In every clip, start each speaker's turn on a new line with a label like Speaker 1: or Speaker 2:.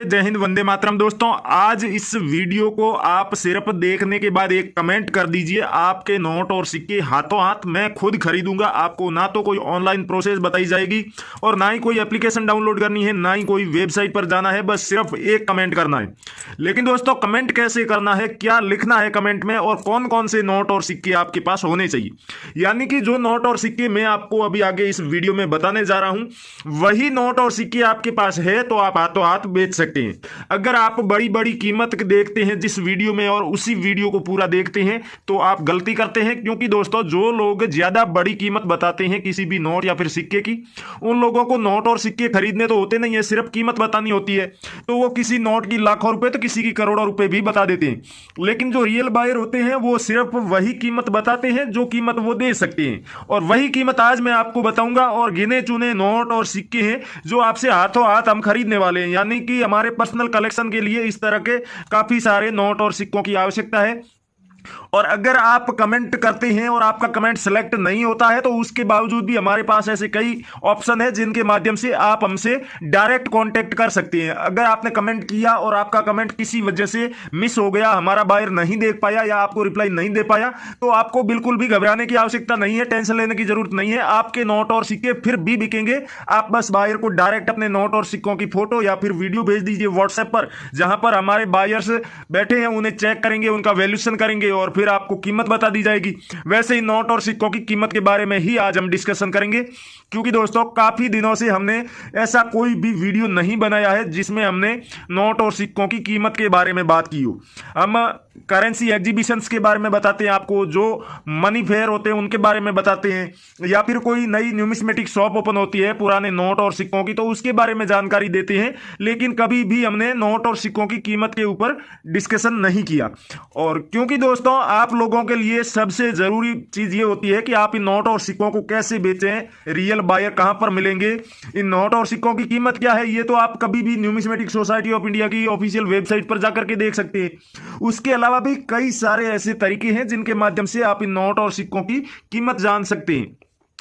Speaker 1: जय हिंद, वंदे मातरम। दोस्तों, आज इस वीडियो को आप सिर्फ देखने के बाद एक कमेंट कर दीजिए। आपके नोट और सिक्के हाथों हाथ मैं खुद खरीदूंगा। आपको ना तो कोई ऑनलाइन प्रोसेस बताई जाएगी और ना ही कोई एप्लीकेशन डाउनलोड करनी है, ना ही कोई वेबसाइट पर जाना है। बस सिर्फ एक कमेंट करना है। लेकिन दोस्तों, कमेंट कैसे करना है, क्या लिखना है कमेंट में और कौन कौन से नोट और सिक्के आपके पास होने चाहिए, यानी कि जो नोट और सिक्के मैं आपको अभी आगे इस वीडियो में बताने जा रहा हूं, वही नोट और सिक्के आपके पास है तो आप हाथों हाथ बेच सकते हैं। अगर आप बड़ी बड़ी कीमत देखते हैं जिस वीडियो में और उसी वीडियो को पूरा देखते हैं तो आप गलती करते हैं, क्योंकि दोस्तों जो लोग ज्यादा बड़ी कीमत बताते हैं किसी भी नोट या फिर सिक्के की, उन लोगों को नोट और सिक्के खरीदने तो होते नहीं है, सिर्फ कीमत बतानी होती है। तो वो किसी नोट की लाखों रुपए तो किसी की करोड़ों रुपए भी बता देते हैं। लेकिन जो रियल बायर होते हैं वो सिर्फ वही कीमत बताते हैं जो कीमत वो दे सकते हैं, और वही कीमत आज मैं आपको बताऊंगा। और गिने चुने नोट और सिक्के हैं जो आपसे हाथों हाथ हम खरीदने वाले हैं, यानी कि हमारे पर्सनल कलेक्शन के लिए इस तरह के काफी सारे नोट और सिक्कों की आवश्यकता है। और अगर आप कमेंट करते हैं और आपका कमेंट सेलेक्ट नहीं होता है तो उसके बावजूद भी हमारे पास ऐसे कई ऑप्शन है जिनके माध्यम से आप हमसे डायरेक्ट कांटेक्ट कर सकते हैं। अगर आपने कमेंट किया और आपका कमेंट किसी वजह से मिस हो गया, हमारा बायर नहीं देख पाया या आपको रिप्लाई नहीं दे पाया, तो आपको बिल्कुल भी घबराने की आवश्यकता नहीं है, टेंशन लेने की जरूरत नहीं है। आपके नोट और सिक्के फिर भी बिकेंगे। आप बस बायर को डायरेक्ट अपने नोट और सिक्कों की फोटो या फिर वीडियो भेज दीजिए व्हाट्सएप पर, जहां पर हमारे बायर्स बैठे हैं, उन्हें चेक करेंगे, उनका वैल्यूएशन करेंगे और फिर आपको कीमत बता दी जाएगी। वैसे ही नोट और सिक्कों की कीमत के बारे में ही आज हम डिस्कशन करेंगे, क्योंकि दोस्तों काफी दिनों से हमने ऐसा कोई भी वीडियो नहीं बनाया है जिसमें हमने नोट और सिक्कों की कीमत के बारे में बात की हो। हम करेंसी एग्जीबिशंस के बारे में बताते हैं आपको, जो मनी फेयर होते हैं उनके बारे में बताते हैं, या फिर कोई नई न्यूमिस्मेटिक शॉप ओपन होती है पुराने नोट और सिक्कों की तो उसके बारे में जानकारी देते हैं। लेकिन कभी भी हमने नोट और सिक्कों की कीमत के ऊपर डिस्कशन नहीं किया। और क्योंकि दोस्तों आप लोगों के लिए सबसे जरूरी चीज ये होती है कि आप इन नोट और सिक्कों को कैसे बेचें, रियल बायर कहां पर मिलेंगे, इन नोट और सिक्कों की कीमत क्या है, ये तो आप कभी भी न्यूमिस्मेटिक सोसाइटी ऑफ इंडिया की ऑफिशियल वेबसाइट पर जाकर के देख सकते हैं। उसके अलावा भी कई सारे ऐसे तरीके हैं जिनके माध्यम से आप इन नोट और सिक्कों की कीमत जान सकते हैं।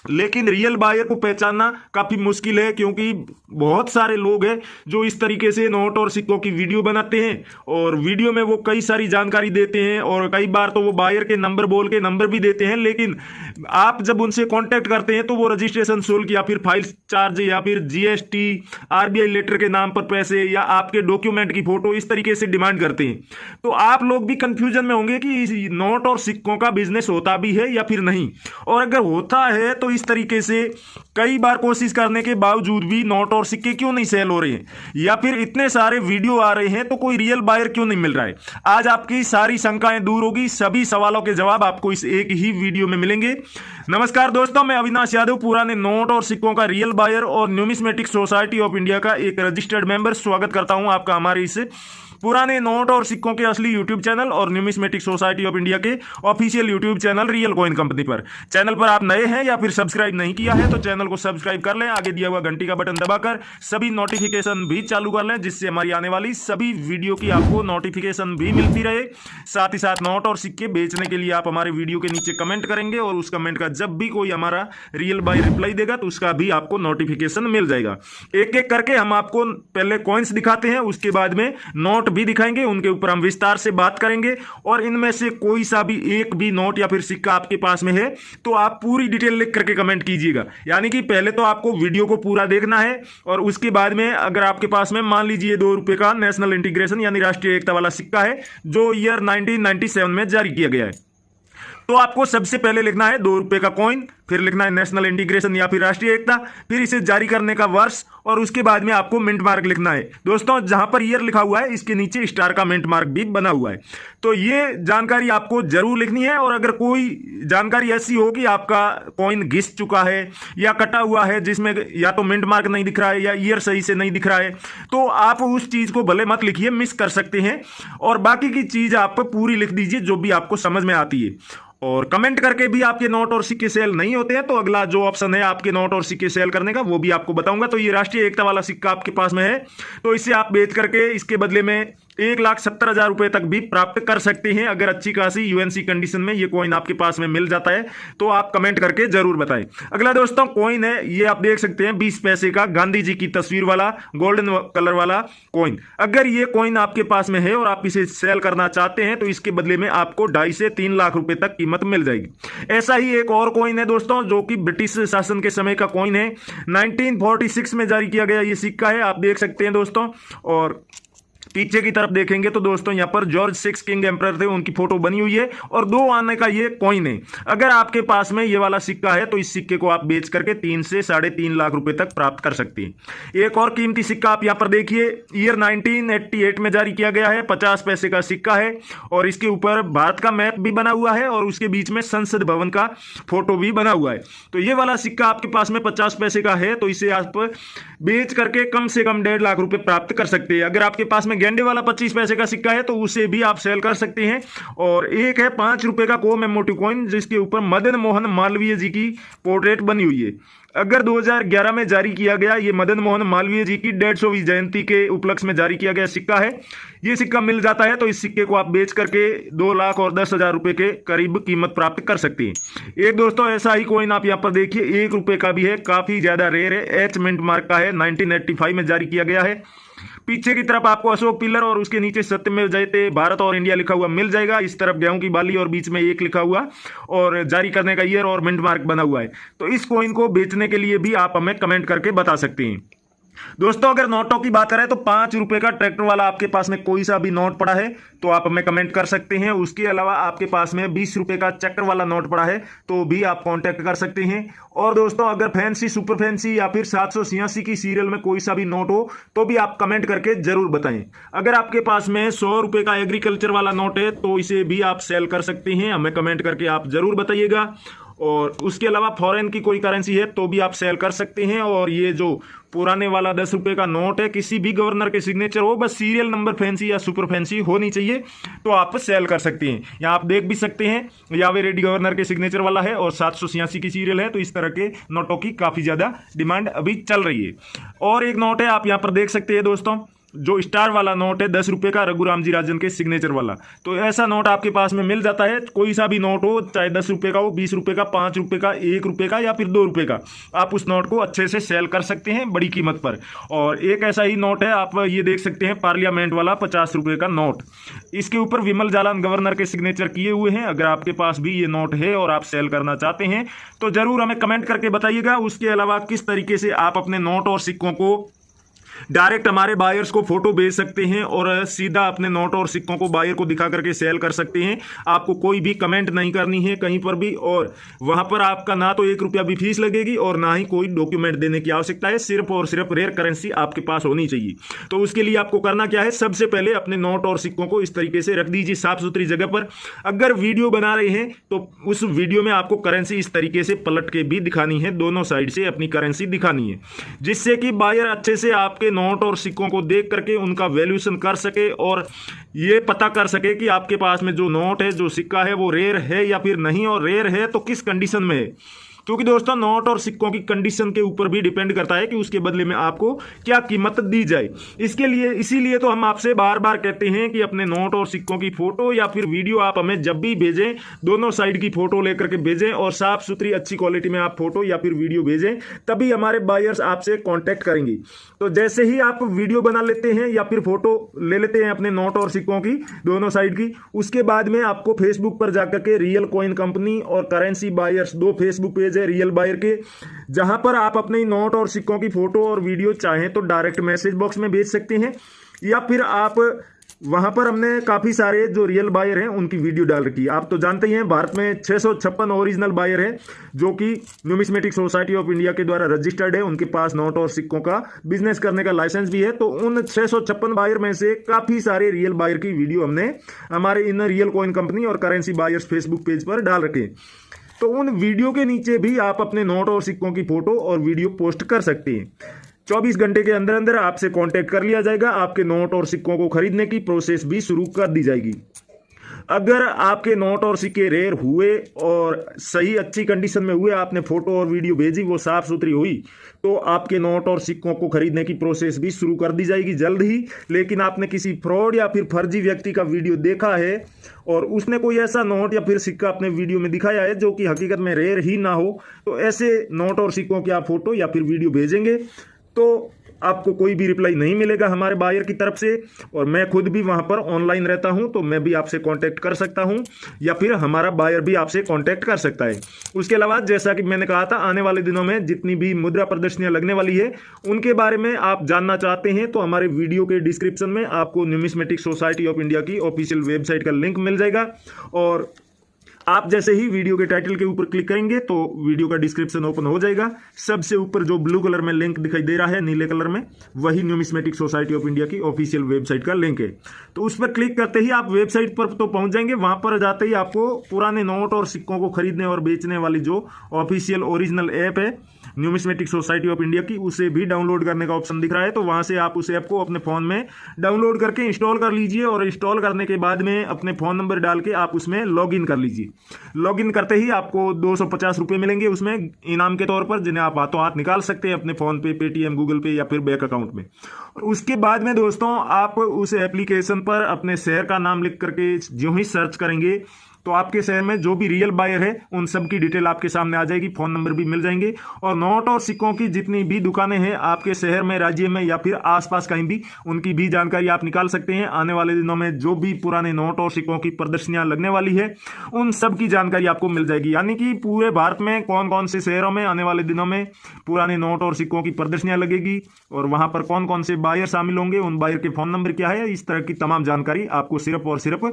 Speaker 1: लेकिन रियल बायर को पहचानना काफी मुश्किल है, क्योंकि बहुत सारे लोग हैं जो इस तरीके से नोट और सिक्कों की वीडियो बनाते हैं और वीडियो में वो कई सारी जानकारी देते हैं और कई बार तो वो बायर के नंबर बोल के नंबर भी देते हैं। लेकिन आप जब उनसे कांटेक्ट करते हैं तो वो रजिस्ट्रेशन शुल्क या फिर फाइल चार्ज या फिर जीएसटी, आरबीआई लेटर के नाम पर पैसे या आपके डॉक्यूमेंट की फोटो इस तरीके से डिमांड करते हैं। तो आप लोग भी कंफ्यूजन में होंगे कि नोट और सिक्कों का बिजनेस होता भी है या फिर नहीं, और अगर होता है तो इस तरीके से कई बार कोशिश करने के बावजूद भी नोट और सिक्के क्यों नहीं सेल हो रहे हैं, या फिर इतने सारे वीडियो आ रहे हैं तो कोई रियल बायर क्यों नहीं मिल रहा है। आज आपकी सारी शंकाएं दूर होगी, सभी सवालों के जवाब आपको इस एक ही वीडियो में मिलेंगे। नमस्कार दोस्तों, मैं अविनाश यादव, पुराने नोट और सिक्कों का रियल बायर और न्यूमिस्मेटिक सोसाइटी ऑफ इंडिया का एक रजिस्टर्ड मेंबर, स्वागत करता हूं आपका हमारे इस पुराने नोट और सिक्कों के असली यूट्यूब चैनल और न्यूमिस्मेटिक सोसाइटी ऑफ इंडिया के official YouTube channel real coin company पर। चैनल पर आप नए हैं या फिर सब्सक्राइब नहीं किया है तो चैनल को सब्सक्राइब कर लें, आगे दिया हुआ घंटी का बटन दबाकर सभी नोटिफिकेशन भी चालू कर लें, जिससे हमारी आने वाली सभी वीडियो की आपको नोटिफिकेशन भी मिलती रहे। साथ ही साथ नोट और सिक्के बेचने के लिए आप हमारे वीडियो के नीचे कमेंट करेंगे और उस कमेंट का जब भी कोई हमारा रियल बाय रिप्लाई देगा तो उसका भी आपको नोटिफिकेशन मिल जाएगा। एक एक करके हम आपको पहले कॉइन्स दिखाते हैं, उसके बाद में नोट भी दिखाएंगे, उनके ऊपर हम विस्तार से बात करेंगे। और इनमें से कोई सा भी एक भी नोट या फिर सिक्का आपके पास में है तो आप पूरी डिटेल लिख करके कमेंट कीजिएगा। यानी कि पहले तो आपको वीडियो को पूरा देखना है और उसके बाद में अगर आपके पास में मान लीजिए 2 रुपए का नेशनल इंटीग्रेशन यानी राष्ट्रीय एकता वाला सिक्का है जो ईयर 1997 में जारी किया गया है, तो आपको सबसे पहले लिखना है 2 रुपए का कॉइन, फिर लिखना है नेशनल इंटीग्रेशन या फिर राष्ट्रीय एकता, फिर इसे जारी करने का वर्ष और उसके बाद में आपको मिंट मार्क लिखना है। दोस्तों जहां पर ईयर लिखा हुआ है इसके नीचे स्टार का मिंट मार्क भी बना हुआ है, तो ये जानकारी आपको जरूर लिखनी है। और अगर कोई जानकारी ऐसी हो कि आपका कॉइन घिस चुका है या कटा हुआ है जिसमें या तो मिंट मार्क नहीं दिख रहा है या ईयर सही से नहीं दिख रहा है, तो आप उस चीज को भले मत लिखिए, मिस कर सकते हैं, और बाकी की चीज आप पूरी लिख दीजिए जो भी आपको समझ में आती है। और कमेंट करके भी आपके नोट और सिक्के सेल नहीं होते हैं तो अगला जो ऑप्शन है आपके नोट और सिक्के सेल करने का वो भी आपको बताऊंगा। तो ये राष्ट्रीय एकता वाला सिक्का आपके पास में है तो इसे आप बेच करके इसके बदले में 1,70,000 रुपए तक भी प्राप्त कर सकते हैं अगर अच्छी खासी यूएनसी कंडीशन में ये कॉइन आपके पास में मिल जाता है तो आप कमेंट करके जरूर बताएं। अगला दोस्तों कॉइन है, ये आप देख सकते हैं 20 पैसे का गांधी जी की तस्वीर वाला गोल्डन कलर वाला कॉइन। अगर ये कॉइन आपके पास में है और आप इसे सेल करना चाहते हैं तो इसके बदले में आपको 2.5 से 3 लाख रुपए तक कीमत मिल जाएगी। ऐसा ही एक और कॉइन है दोस्तों जो कि ब्रिटिश शासन के समय का कॉइन है, 1946 में जारी किया गया ये सिक्का है, आप देख सकते हैं दोस्तों। और पीछे की तरफ देखेंगे तो दोस्तों यहां पर जॉर्ज 6 किंग एम्परर थे, उनकी फोटो बनी हुई है और 2 आने का ये कॉइन है। अगर आपके पास में ये वाला सिक्का है तो इस सिक्के को आप बेच करके 3 से 3.5 लाख रुपए तक प्राप्त कर सकते हैं। एक और कीमती सिक्का आप यहां पर देखिए, ईयर 1988 में जारी किया गया है, 50 पैसे का सिक्का है और इसके ऊपर भारत का मैप भी बना हुआ है और उसके बीच में संसद भवन का फोटो भी बना हुआ है। तो ये वाला सिक्का आपके पास में 50 पैसे का है तो इसे आप बेच करके कम से कम 1.5 लाख रुपए प्राप्त कर सकते हैं। अगर आपके पास में गेंडे वाला 25 पैसे का सिक्का है तो उसे भी आप सेल कर सकते हैं। और एक है 5 रुपए का कोमेमोरेटिव कॉइन जिसके ऊपर मदन मोहन मालवीय जी की पोर्ट्रेट बनी हुई है। अगर 2011 में जारी किया गया, ये मदन मोहन मालवीय जी की 150वीं जयंती के उपलक्ष्य में जारी किया गया सिक्का है। ये सिक्का मिल जाता है तो इस सिक्के को आप बेच करके 2,10,000 रुपए के करीब कीमत प्राप्त कर सकते हैं। एक दोस्तों ऐसा ही कॉइन आप यहाँ पर देखिए, 1 रुपए का भी है, काफी ज्यादा रेयर है, एच मिंट मार्क का है, 1985 में जारी किया गया है। पीछे की तरफ आपको अशोक पिलर और उसके नीचे सत्यमेव जयते भारत और इंडिया लिखा हुआ मिल जाएगा। इस तरफ गेहूं की बाली और बीच में 1 लिखा हुआ और जारी करने का ईयर और मिंट मार्क बना हुआ है। तो इस कॉइन को बेचने के लिए भी आप हमें कमेंट करके बता सकते हैं। दोस्तों अगर नोटों की बात करें तो 5 रुपए का ट्रैक्टर वाला आपके पास में कोई सा भी नोट पड़ा है तो आप हमें कमेंट कर सकते हैं। उसके अलावा आपके पास में 20 रुपए का चक्कर वाला नोट पड़ा है तो भी आप कांटेक्ट कर सकते हैं। और दोस्तों अगर फैंसी, सुपर फैंसी या फिर 786 की सीरियल में कोई सा भी नोट हो तो भी आप कमेंट करके जरूर बताएं। अगर आपके पास में 100 रुपए का एग्रीकल्चर वाला नोट है तो इसे भी आप सेल कर सकते हैं, हमें कमेंट करके आप जरूर बताइएगा। और उसके अलावा फॉरेन की कोई करेंसी है तो भी आप सेल कर सकते हैं। और ये जो पुराने वाला 10 रुपए का नोट है, किसी भी गवर्नर के सिग्नेचर हो, बस सीरियल नंबर फैंसी या सुपर फैंसी होनी चाहिए तो आप सेल कर सकते हैं। यहाँ आप देख भी सकते हैं यावे रेड्डी गवर्नर के सिग्नेचर वाला है और 786 की सीरियल है। तो इस तरह के नोटों की काफी ज्यादा डिमांड अभी चल रही है। और एक नोट है आप यहाँ पर देख सकते हैं दोस्तों, जो स्टार वाला नोट है 10 रुपए का, रघुराम जी राजन के सिग्नेचर वाला। तो ऐसा नोट आपके पास में मिल जाता है, कोई सा भी नोट हो, चाहे 10 रुपए का हो, 20 रुपए का, 5 रुपए का, 1 रुपए का या फिर 2 रुपए का, आप उस नोट को अच्छे से सेल कर सकते हैं बड़ी कीमत पर। और एक ऐसा ही नोट है, आप ये देख सकते हैं, पार्लियामेंट वाला 50 रुपए का नोट। इसके ऊपर विमल जालान गवर्नर के सिग्नेचर किए हुए हैं। अगर आपके पास भी ये नोट है और आप सेल करना चाहते हैं तो जरूर हमें कमेंट करके बताइएगा। उसके अलावा किस तरीके से आप अपने नोट और सिक्कों को डायरेक्ट हमारे बायर्स को फोटो भेज सकते हैं और सीधा अपने नोट और सिक्कों को बायर को दिखा करके सेल कर सकते हैं। आपको कोई भी कमेंट नहीं करनी है कहीं पर भी, और वहां पर आपका ना तो 1 रुपया भी फीस लगेगी और ना ही कोई डॉक्यूमेंट देने की आवश्यकता है। सिर्फ और सिर्फ रेयर करेंसी आपके पास होनी चाहिए। तो उसके लिए आपको करना क्या है, सबसे पहले अपने नोट और सिक्कों को इस तरीके से रख दीजिए साफ सुथरी जगह पर। अगर वीडियो बना रहे हैं तो उस वीडियो में आपको करेंसी इस तरीके से पलट के भी दिखानी है, दोनों साइड से अपनी करेंसी दिखानी है, जिससे कि बायर अच्छे से आपके नोट और सिक्कों को देख करके उनका वैल्यूएशन कर सके और ये पता कर सके कि आपके पास में जो नोट है, जो सिक्का है, वो रेयर है या फिर नहीं, और रेयर है तो किस कंडीशन में है। क्योंकि दोस्तों नोट और सिक्कों की कंडीशन के ऊपर भी डिपेंड करता है कि उसके बदले में आपको क्या कीमत दी जाए। इसके लिए इसीलिए तो हम आपसे बार बार कहते हैं कि अपने नोट और सिक्कों की फोटो या फिर वीडियो आप हमें जब भी भेजें, दोनों साइड की फोटो लेकर के भेजें और साफ सुथरी अच्छी क्वालिटी में आप फोटो या फिर वीडियो भेजें, तभी हमारे बायर्स आपसे कॉन्टैक्ट करेंगे। तो जैसे ही आप वीडियो बना लेते हैं या फिर फोटो ले लेते हैं अपने नोट और सिक्कों की दोनों साइड की, उसके बाद में आपको फेसबुक पर जाकर के रियल कॉइन कंपनी और currency buyers 2 Facebook page real buyer के, जहां पर आप अपने नोट और सिक्कों की फोटो और वीडियो चाहें तो डायरेक्ट मैसेज बॉक्स में भेज सकते हैं, या फिर आप वहां पर हमने काफी सारे जो रियल बायर हैं उनकी वीडियो डाल रखी है। आप तो जानते ही हैं भारत में 656 ओरिजिनल बायर हैं जो कि न्यूमिस्मेटिक सोसाइटी ऑफ इंडिया के द्वारा रजिस्टर्ड है, उनके पास नोट और सिक्कों का बिजनेस करने का लाइसेंस भी है। तो उन 656 बायर में से काफी सारे रियल बायर की वीडियो हमने हमारे इन रियल कॉइन कंपनी और करेंसी बायर्स फेसबुक पेज पर डाल रखे। तो उन वीडियो के नीचे भी आप अपने नोट और सिक्कों की फोटो और वीडियो पोस्ट कर सकते हैं। 24 घंटे के अंदर अंदर आपसे कांटेक्ट कर लिया जाएगा, आपके नोट और सिक्कों को खरीदने की प्रोसेस भी शुरू कर दी जाएगी। अगर आपके नोट और सिक्के रेयर हुए और सही अच्छी कंडीशन में हुए, आपने फोटो और वीडियो भेजी, वो साफ सुथरी हुई, तो आपके नोट और सिक्कों को खरीदने की प्रोसेस भी शुरू कर दी जाएगी जल्द ही। लेकिन आपने किसी फ्रॉड या फिर फर्जी व्यक्ति का वीडियो देखा है और उसने कोई ऐसा नोट या फिर सिक्का अपने वीडियो में दिखाया है जो कि हकीकत में रेयर ही ना हो, तो ऐसे नोट और सिक्कों की आप फोटो या फिर वीडियो भेजेंगे तो आपको कोई भी रिप्लाई नहीं मिलेगा हमारे बायर की तरफ से। और मैं खुद भी वहां पर ऑनलाइन रहता हूं, तो मैं भी आपसे कांटेक्ट कर सकता हूं या फिर हमारा बायर भी आपसे कांटेक्ट कर सकता है। उसके अलावा जैसा कि मैंने कहा था, आने वाले दिनों में जितनी भी मुद्रा प्रदर्शनियां लगने वाली है उनके बारे में आप जानना चाहते हैं तो हमारे वीडियो के डिस्क्रिप्शन में आपको न्यूमिस्मेटिक सोसाइटी ऑफ इंडिया की ऑफिशियल वेबसाइट का लिंक मिल जाएगा। और आप जैसे ही वीडियो के टाइटल के ऊपर क्लिक करेंगे तो वीडियो का डिस्क्रिप्शन ओपन हो जाएगा। सबसे ऊपर जो ब्लू कलर में लिंक दिखाई दे रहा है नीले कलर में, वही न्यूमिस्मेटिक सोसाइटी ऑफ इंडिया की ऑफिशियल वेबसाइट का लिंक है। तो उस पर क्लिक करते ही आप वेबसाइट पर तो पहुंच जाएंगे। वहां पर जाते ही आपको पुराने नोट और सिक्कों को खरीदने और बेचने वाली जो ऑफिशियल ओरिजिनल ऐप है न्यूमिस्मेटिक सोसाइटी ऑफ इंडिया की, उसे भी डाउनलोड करने का ऑप्शन दिख रहा है। तो वहां से आप उस ऐप को अपने फोन में डाउनलोड करके इंस्टॉल कर लीजिए और इंस्टॉल करने के बाद में अपने फोन नंबर डाल के आप उसमें लॉग इन कर लीजिए। लॉग इन करते ही आपको 250 रुपये मिलेंगे उसमें इनाम के तौर पर, जिन्हें आप हाथों हाथ निकाल सकते हैं अपने फोन पे, पेटीएम, गूगल पे या फिर बैंक अकाउंट में। और उसके बाद में दोस्तों आप उस एप्लीकेशन पर अपने शहर का नाम लिख करके जो ही सर्च करेंगे तो आपके शहर में जो भी रियल बायर है उन सब की डिटेल आपके सामने आ जाएगी, फोन नंबर भी मिल जाएंगे। और नोट और सिक्कों की जितनी भी दुकानें हैं आपके शहर में, राज्य में या फिर आसपास कहीं भी, उनकी भी जानकारी आप निकाल सकते हैं। आने वाले दिनों में जो भी पुराने नोट और सिक्कों की प्रदर्शनियां लगने वाली है उन सब की जानकारी आपको मिल जाएगी। यानी कि पूरे भारत में कौन कौन से शहरों में आने वाले दिनों में पुराने नोट और सिक्कों की प्रदर्शनियां लगेगी और वहां पर कौन कौन से बायर शामिल होंगे, उन बायर के फोन नंबर क्या है, इस तरह की तमाम जानकारी आपको सिर्फ और सिर्फ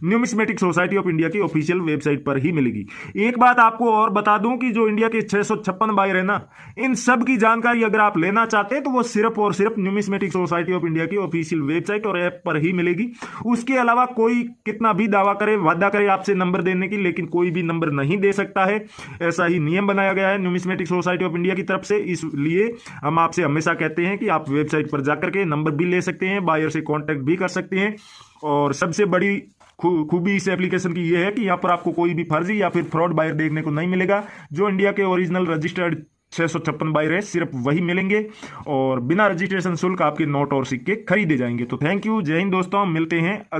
Speaker 1: न्यूमिस्मेटिक सोसाइटी ऑफ इंडिया की ऑफिशियल वेबसाइट पर ही मिलेगी। एक बात आपको और बता दूं कि जो इंडिया के 656 बायर है ना, इन सब की जानकारी अगर आप लेना चाहते हैं तो वो सिर्फ और सिर्फ न्यूमिस्मेटिक सोसाइटी ऑफ इंडिया की ऑफिशियल वेबसाइट और ऐप पर ही मिलेगी। उसके अलावा कोई कितना भी दावा करे, वादा करे आपसे नंबर देने की, लेकिन कोई भी नंबर नहीं दे सकता है। ऐसा ही नियम बनाया गया है न्यूमिस्मेटिक सोसाइटी ऑफ इंडिया की तरफ से। इसलिए हम आपसे हमेशा कहते हैं कि आप वेबसाइट पर जाकर के नंबर भी ले सकते हैं, बायर से कॉन्टैक्ट भी कर सकते हैं। और सबसे बड़ी खूबी इस एप्लीकेशन की यह है कि यहाँ पर आपको कोई भी फर्जी या फिर फ्रॉड बायर देखने को नहीं मिलेगा। जो इंडिया के ओरिजिनल रजिस्टर्ड 656 बायर है सिर्फ वही मिलेंगे और बिना रजिस्ट्रेशन शुल्क आपके नोट और सिक्के खरीदे जाएंगे। तो थैंक यू, जय हिंद दोस्तों, मिलते हैं अगले